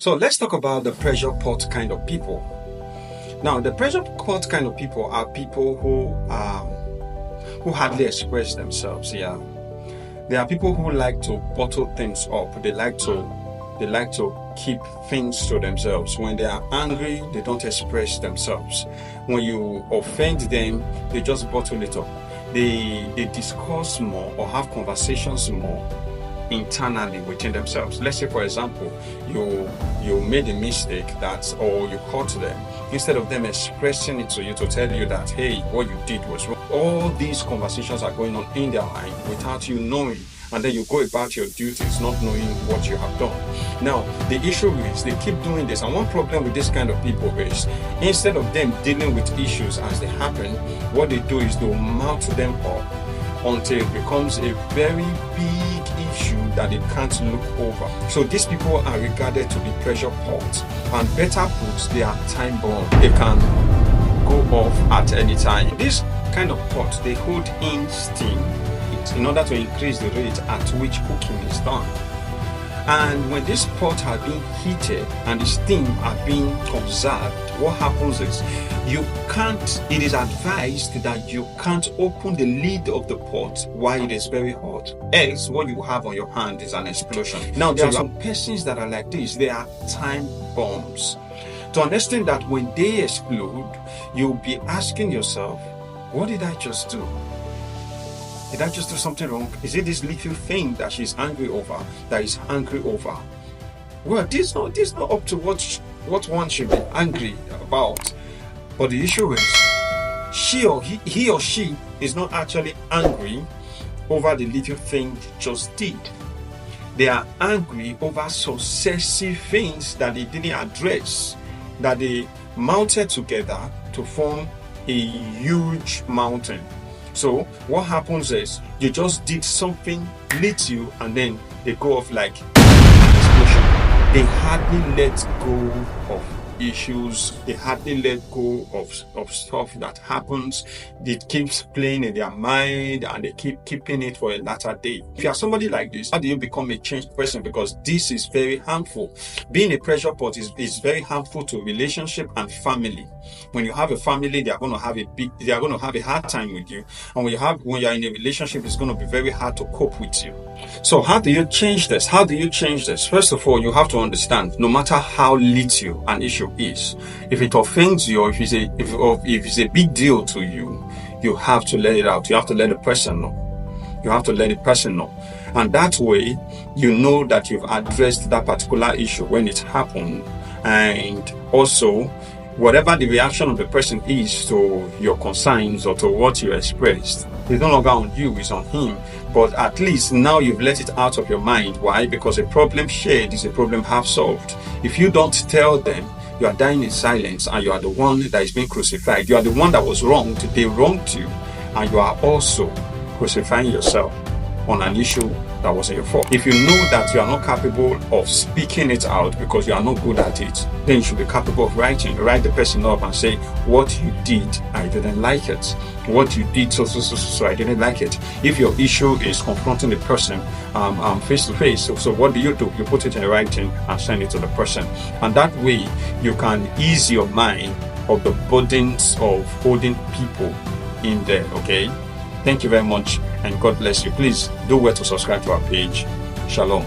So let's talk about the pressure pot kind of people. Now, the pressure pot kind of people are people who hardly express themselves. Yeah, there are people who like to bottle things up. They like to keep things to themselves. When they are angry, they don't express themselves. When you offend them, they just bottle it up. They discuss more or have conversations more internally within themselves. Let's say, for example, you made a mistake or you caught them. Instead of them expressing it to you to tell you that, hey, what you did was wrong, all these conversations are going on in their mind without you knowing, and then you go about your duties not knowing what you have done. Now, the issue is they keep doing this, and one problem with this kind of people is instead of them dealing with issues as they happen, what they do is they'll mount them up until it becomes a very big issue that they can't look over. So these people are regarded to be pressure pots, and better put, they are time bomb. They can go off at any time. This kind of pot, they hold in steam in order to increase the rate at which cooking is done. And when this pot are being heated and the steam are being observed, what happens is it is advised that you can't open the lid of the pot while it is very hot. Else, what you have on your hand is an explosion. Now, there are some persons that are like this. They are time bombs. To understand that when they explode, you'll be asking yourself, what did I just do? Did I just do something wrong? Is it this little thing that she's angry over, that is angry over? Well, this is not up to what one should be angry about. But the issue is, he or she is not actually angry over the little thing they just did. They are angry over successive things that they didn't address, that they mounted together to form a huge mountain. So what happens is you just did something little and then they go off like an explosion. They hardly let go of issues. They hardly let go of stuff that happens. It keeps playing in their mind and they keep keeping it for a latter day. If you are somebody like this, how do you become a changed person? Because this is very harmful. Being a pressure pot is very harmful to relationship and family. When you have a family, they are going to have a hard time with you. And when you are in a relationship, it's going to be very hard to cope with you. So how do you change this? First of all, you have to understand, no matter how little an issue is, if it offends you or if it's a big deal to you, you have to let it out. You have to let the person know. And that way, you know that you've addressed that particular issue when it happened. And also, whatever the reaction of the person is to your concerns or to what you expressed, it's no longer on you, it's on him. But at least now you've let it out of your mind. Why? Because a problem shared is a problem half solved. If you don't tell them, you are dying in silence and you are the one that is being crucified. You are the one that was wronged. They wronged you. And you are also crucifying yourself on an issue that wasn't your fault. If you know that you are not capable of speaking it out because you are not good at it, then you should be capable of write the person up and say, what you did, I didn't like it. What you did, so I didn't like it. If your issue is confronting the person face to face, so what do? You put it in writing and send it to the person. And that way, you can ease your mind of the burdens of holding people in there, okay? Thank you very much and God bless you. Please do well to subscribe to our page. Shalom.